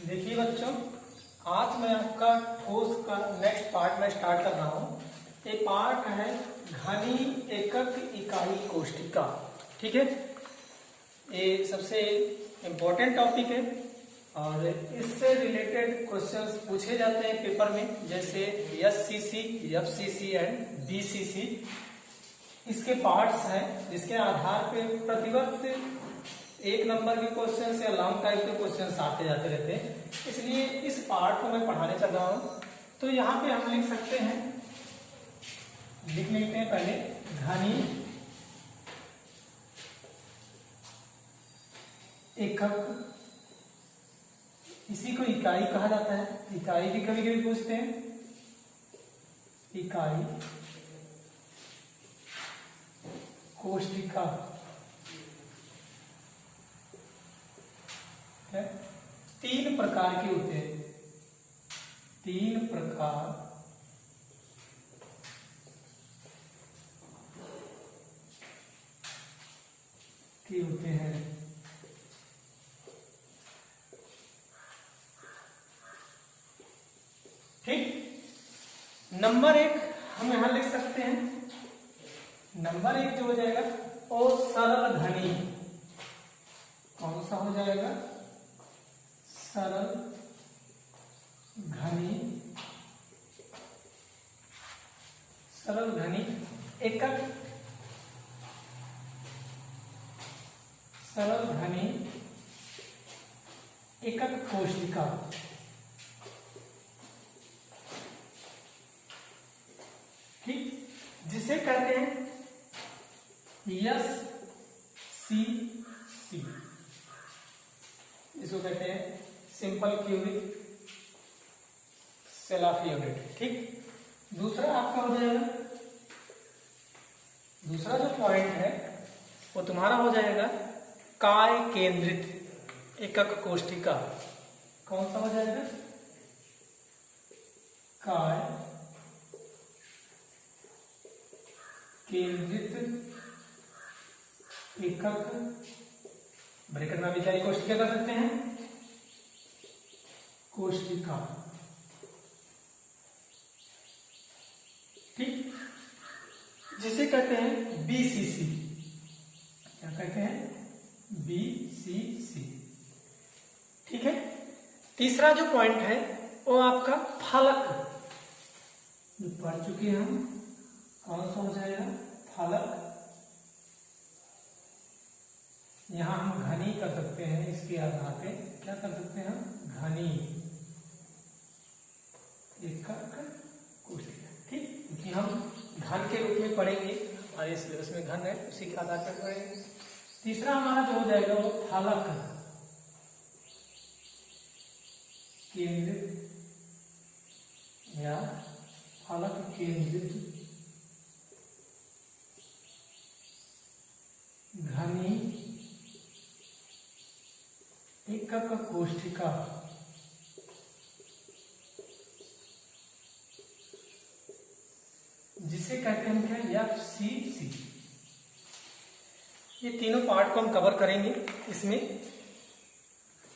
देखिए बच्चों, आज मैं आपका ठोस का नेक्स्ट पार्ट में स्टार्ट कर रहा हूँ। ये पार्ट है घनी एकक इकाई कोष्ठिका। ठीक है, ये सबसे इम्पोर्टेंट टॉपिक है और इससे रिलेटेड क्वेश्चंस पूछे जाते हैं पेपर में, जैसे एससीसी, एफसीसी एंड बीसीसी। इसके पार्ट्स हैं जिसके आधार पे प्रतिवर्ष एक नंबर के क्वेश्चन या लॉन्ग टाइप के क्वेश्चन आते जाते रहते हैं। इसलिए इस पार्ट को मैं पढ़ाने चल रहा हूं। तो यहाँ पे हम लिख सकते हैं, लिख लेते हैं पहले घनी एकक, इसी को इकाई कहा जाता है। इकाई भी कभी कभी पूछते हैं, इकाई कोष्ठिका है। तीन प्रकार के होते हैं, तीन प्रकार के होते हैं। ठीक, नंबर एक हम यहां लिख सकते हैं। नंबर एक जो हो जाएगा वो सरल घनी। कौन सा हो जाएगा? सरल घनी, सरल घनी एकक, सरल घनी एकक कोष्ठिका। ठीक, जिसे कहते हैं एससीसी, इसको कहते हैं सिंपल क्यूबिक सेलाफ यूनिट। ठीक, दूसरा आपका हो जाएगा, दूसरा जो पॉइंट है वो तुम्हारा हो जाएगा काय केंद्रित एकक कोष्ठिका। कौन सा हो जाएगा? काय केंद्रित एकक, ब्रैकेट में भी क्या कोष्ठिका कर सकते हैं? कोष्ठिका। ठीक, जिसे कहते हैं बीसीसी। क्या कहते हैं? बीसीसी। ठीक है, तीसरा जो पॉइंट है वो आपका फलक, जो पढ़ चुके हैं हम। कौन सा हो जाएगा? फलक। यहां हम घनी कर सकते हैं, इसके आधार पे क्या कर सकते हैं हम? घनी एकक कोष्ठिका। ठीक, क्योंकि हम घन के रूप में पढ़ेंगे और इस सिलेबस में घन है, उसी के आधार पर पढ़ेंगे। तीसरा हमारा जो हो जाएगा वो फलक केंद्रित या फलक केंद्रित घनी एकक कोष्ठिका। जिसे कहते हैं क्या? एफसीसी। ये तीनों पार्ट को हम कवर करेंगे इसमें।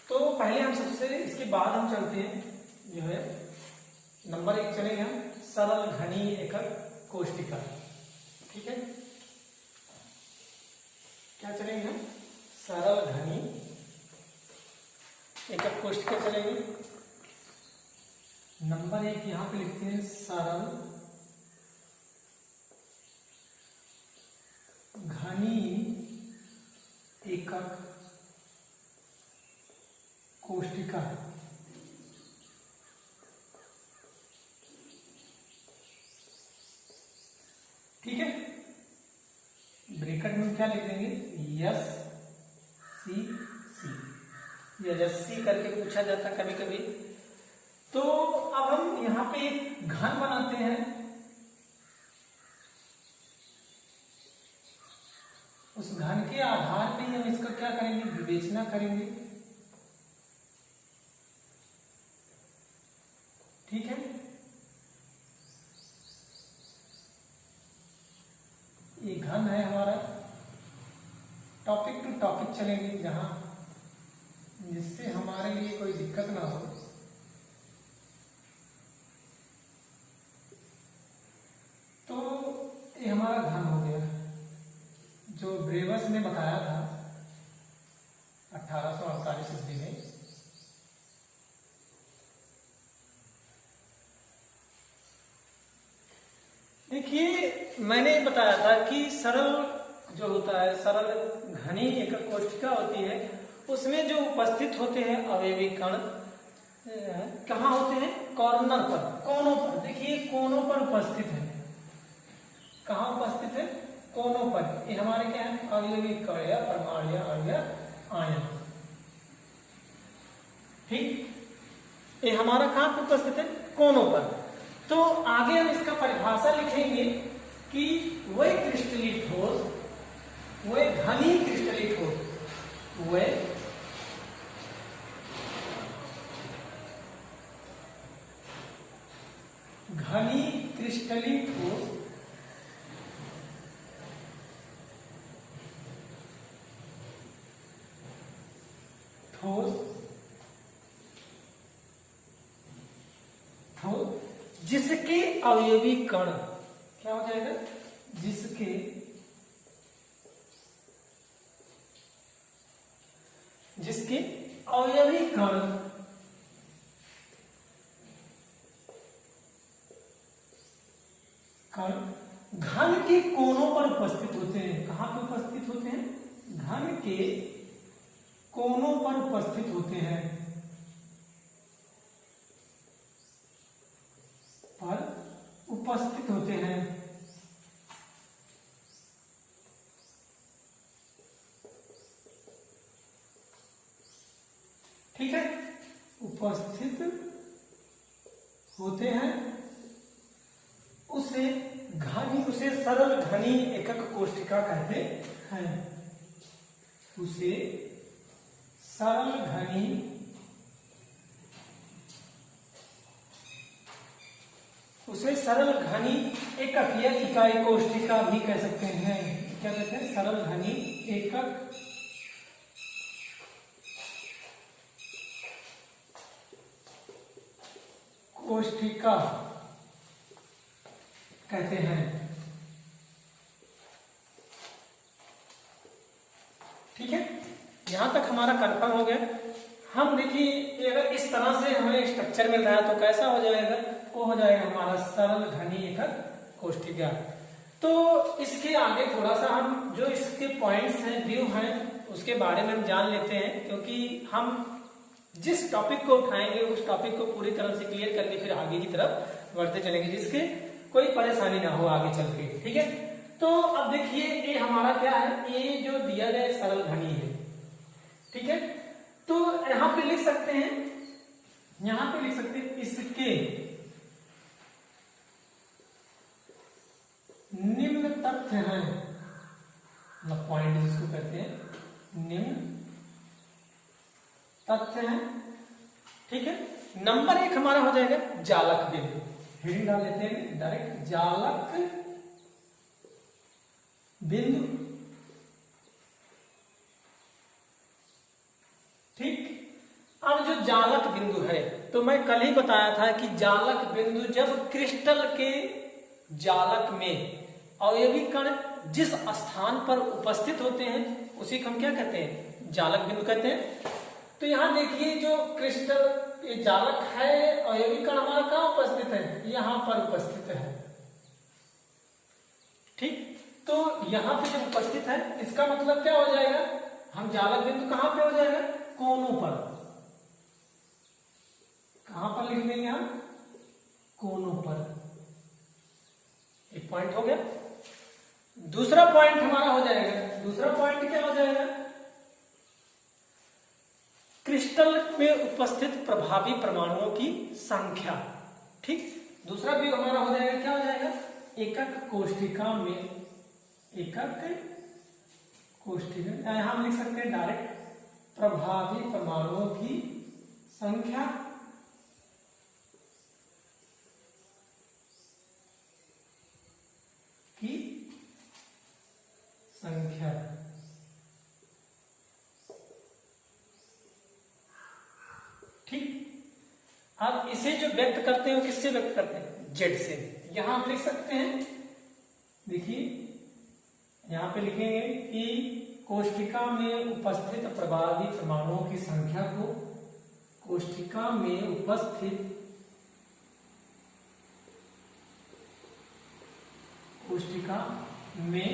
तो पहले हम सबसे, इसके बाद हम चलते हैं जो है नंबर एक चलेंगे हम, सरल घनी एकक कोष्ठिका। ठीक है, क्या चलेंगे हम? सरल घनी एकक कोष्ठिका चलेंगे। नंबर एक यहां पे लिखते हैं सरल घनी एकक कोष्ठिका। ठीक है, ब्रैकेट में क्या लिख देंगे? यस सी सी, या यस सी करके पूछा जाता कभी कभी। तो अब हम यहां पे एक घन बनाते हैं। उस घन के आधार पे हम इसका क्या करेंगे? विवेचना करेंगे। ठीक है, ये घन है हमारा। टॉपिक टू टॉपिक चलेंगे, जहां जिससे हम हमारे लिए कोई दिक्कत ना हो। तो ये हमारा घन हो गया जो ब्रेवस ने बताया था 1848 ईस्वी में। देखिए मैंने बताया था कि सरल जो होता है, सरल घनी एकक कोशिका होती है, उसमें जो उपस्थित होते हैं अवयवी कण कहाँ होते हैं? कॉर्नर पर, कोनों पर। देखिए कोनों पर उपस्थित है। कहाँ उपस्थित है? कोनों पर। ये हमारे क्या है? अवयवी कण या परमाणु या आयन। ठीक, ये हमारा कहाँ पर उपस्थित है? कोनों पर। तो आगे हम इसका परिभाषा लिखेंगे कि वह क्रिस्टलीय ठोस, वह घनी क्रिस्टलीय ठोस, वह घनी क्रिस्टलीय ठोस जिसके अवयवी कण क्या हो जाएगा? जिसके अवयवी कण घन के कोनों पर उपस्थित होते हैं। कहां पर उपस्थित होते हैं? घन के कोनों पर उपस्थित होते हैं। ठीक है, उपस्थित होते हैं। उसे सरल घनी एकक कोशिका कहते हैं। उसे सरल घनी एकक या इकाई कोशिका भी कह सकते हैं। क्या कहते हैं? सरल घनी एकक कोशिका कहते हैं। ठीक है, यहां तक हमारा कंफर्म हो गया। हम देखिए अगर इस तरह से हमें स्ट्रक्चर मिल रहा है तो कैसा हो जाएगा? वो हो जाएगा हमारा सरल घनी एकक कोशिका। तो इसके आगे थोड़ा सा हम जो इसके पॉइंट्स हैं, व्यू हैं, उसके बारे में हम जान लेते हैं, क्योंकि हम जिस टॉपिक को उठाएंगे उस टॉपिक को पूरी तरह से क्लियर करके फिर आगे की तरफ बढ़ते चलेंगे, जिसके कोई परेशानी ना हो आगे चल के। ठीक है, तो अब देखिए ये हमारा क्या है? ये जो दिया गया सरल घनी है। ठीक है, तो यहां पे लिख सकते हैं, इसके निम्न तथ्य हैं, मतलब पॉइंट जिसको कहते हैं निम्न तथ्य हैं। ठीक है, नंबर 1 हमारा हो जाएगा जालक बिंदु। हेडिंग डाल लेते हैं डायरेक्ट, जालक बिंदु। ठीक, अब जो जालक बिंदु है, तो मैं कल ही बताया था कि जालक बिंदु जब क्रिस्टल के जालक में अवयवी कण जिस स्थान पर उपस्थित होते हैं उसी को हम क्या कहते हैं? जालक बिंदु कहते हैं। तो यहां देखिए जो क्रिस्टल जालक है, अवयवी कण हमारा कहां उपस्थित है? यहां पर उपस्थित है। ठीक, तो यहां पे जब उपस्थित है इसका मतलब क्या हो जाएगा? हम जालक बिंदु कहां पे हो जाएगा? कोनों पर। कहां पर लिख देंगे हम? कोनों पर। एक पॉइंट हो गया। दूसरा पॉइंट हमारा हो जाएगा, दूसरा पॉइंट क्या हो जाएगा? क्रिस्टल में उपस्थित प्रभावी परमाणुओं की संख्या। ठीक, दूसरा भी हमारा हो जाएगा, क्या हो जाएगा? एकक कोशिका में, एकक कोशिका, यहां हम लिख सकते हैं डायरेक्ट प्रभावी परमाणुओं की संख्या। ठीक। अब इसे जो व्यक्त करते हैं वो किससे व्यक्त करते हैं? जेड से। यहां हम लिख सकते हैं, देखिए यहां पे लिखेंगे कि कोष्ठिका में उपस्थित प्रभावी परमाणुओं की संख्या को, कोष्ठिका में उपस्थित कोष्ठिका में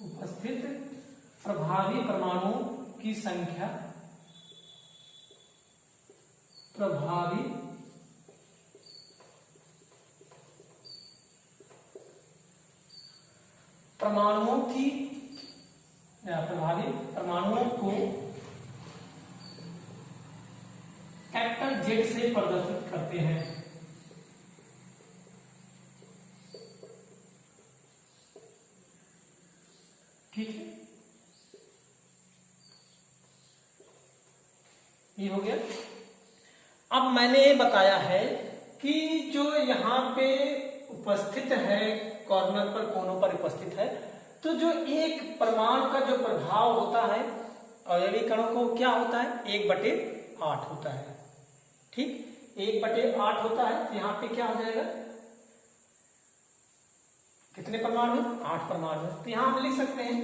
उपस्थित प्रभावी परमाणुओं की संख्या, प्रभावी परमाणुओं की या प्रभावी परमाणुओं को कैपिटल जेड से प्रदर्शित करते हैं। ठीक है, ये हो गया। अब मैंने ये बताया है कि जो यहाँ पे उपस्थित है, कॉर्नर पर, कोनों पर उपस्थित है, तो जो एक परमाणु का जो प्रभाव होता है अवयवी कणों को क्या होता है? 1/8 होता है। ठीक, 1/8 होता है। तो यहाँ पे क्या हो जाएगा? कितने परमाणु है? 8 परमाणु है। तो यहां हम लिख सकते हैं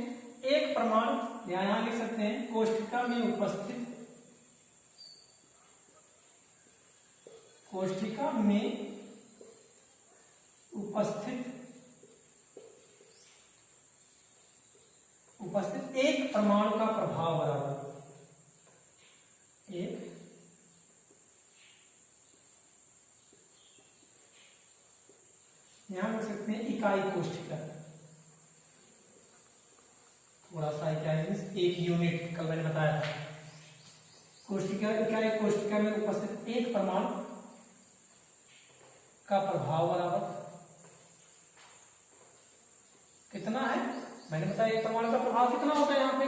एक परमाणु, यहां लिख सकते हैं कोष्ठिका में उपस्थित, कोष्ठिका में उपस्थित एक परमाणु का प्रभाव बराबर एक यहां लिख सकते हैं इकाई कोष्ठिका, थोड़ा सा इकाई एक यूनिट, कल मैंने बताया था। कोष्ठिका, इकाई कोष्ठिका में उपस्थित एक परमाणु का प्रभाव बराबर कितना है? मैंने बताया एक परमाणु का प्रभाव कितना होता है। यहाँ पे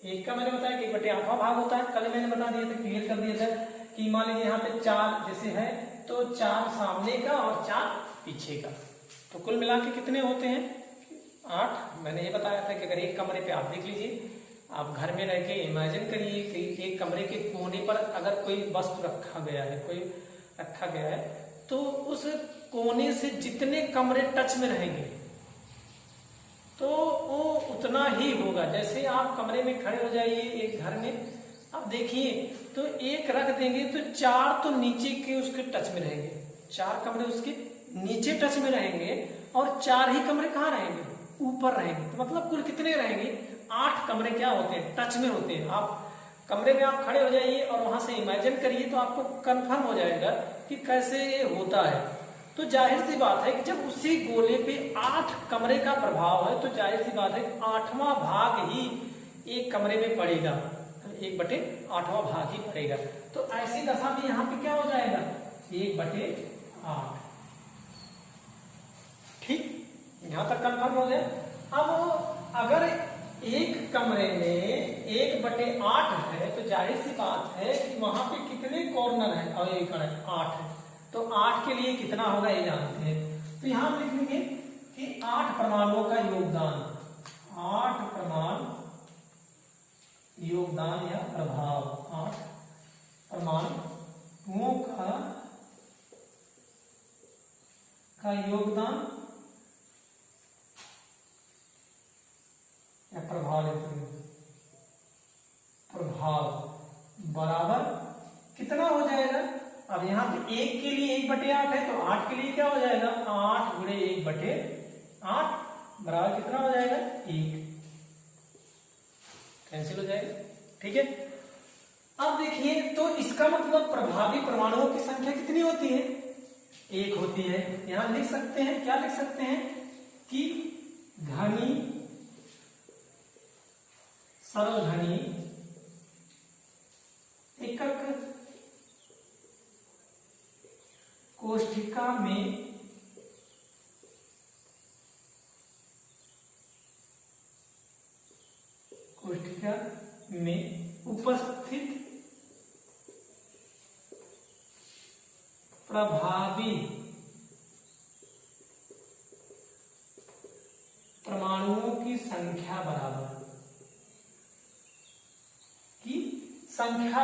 एक का मैंने बताया कि 1/8वां भाग होता है। कल मैंने बता दिया था, क्लियर कर दिया था कि मान लीजिए यहाँ पे 4 जैसे है तो 4 सामने का और 4 पीछे का, तो कुल मिला के कितने होते हैं? 8। मैंने ये बताया था कि अगर एक कमरे पे आप देख लीजिए, आप घर में रह के इमेजिन करिए कि एक कमरे के कोने पर अगर कोई वस्तु रखा गया है, कोई रखा गया है, तो उस कोने से जितने कमरे टच में रहेंगे तो वो उतना ही होगा। जैसे आप कमरे में खड़े हो जाइए एक घर में, अब देखिए तो एक रख देंगे तो 4 तो नीचे के उसके टच में रहेंगे, 4 कमरे उसके नीचे टच में रहेंगे और 4 ही कमरे कहाँ रहेंगे? ऊपर रहेंगे। तो मतलब कुल कितने रहेंगे? 8 कमरे क्या होते हैं? टच में होते हैं। आप कमरे में आप खड़े हो जाइए और वहां से इमेजिन करिए तो आपको कंफर्म हो जाएगा कि कैसे ये होता है। तो जाहिर सी बात है कि जब उसी गोले पे 8 कमरे का प्रभाव है तो जाहिर सी बात है 8वां भाग ही एक कमरे में पड़ेगा, 1/8वां भाग ही पड़ेगा। तो ऐसी दशा में यहाँ पे क्या हो जाएगा? 1/8। ठीक, यहां तक कंफर्म हो गया। अब अगर एक कमरे में 1/8 है तो जाहिर सी बात है कि वहां पे कितने कॉर्नर है? और एक 8 है, तो 8 के लिए कितना होगा ये जानते हैं। तो यहां लिख लेंगे कि 8 परमाणुओं का योगदान, 8 परमाणु योगदान या प्रभाव, 8 परमाणुओं का योगदान या प्रभाव बराबर कितना हो जाएगा? अब यहाँ पे 1 के लिए 1/8 है तो 8 के लिए क्या हो जाएगा? 8 × 1/8 बराबर कितना हो जाएगा? 1। कैंसिल हो जाएगा। ठीक है, अब देखिए तो इसका मतलब प्रभावी परमाणुओं की संख्या कितनी होती है? 1 होती है। यहां लिख सकते हैं, क्या लिख सकते हैं कि घनी, सरल घनी एकक कोष्ठिका में उपस्थित प्रभावी परमाणुओं की संख्या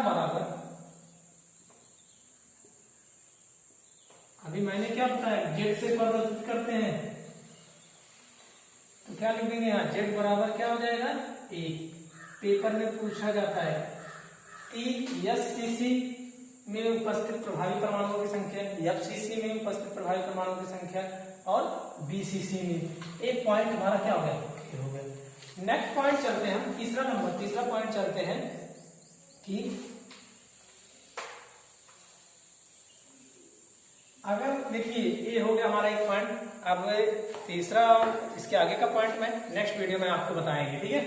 बराबर अभी मैंने क्या बताया, जेड से प्रदर्शित करते हैं, तो क्या लिख देंगे यहाँ, जेड बराबर क्या हो जाएगा 1। पेपर में पूछा जाता है कि एससीसी में उपस्थित प्रभावी परमाणुओं की संख्या, एफसीसी में उपस्थित प्रभावी परमाणुओं की संख्या और बीसीसी में। एक पॉइंट हमारा क्या हो गया। नेक्स्ट पॉइंट चलते हैं हम, तीसरा पॉइंट चलते हैं कि अगर देखिए ये हो गया हमारा एक पॉइंट। अब तीसरा और इसके आगे का पॉइंट मैं नेक्स्ट वीडियो में आपको बताएंगे, ठीक है।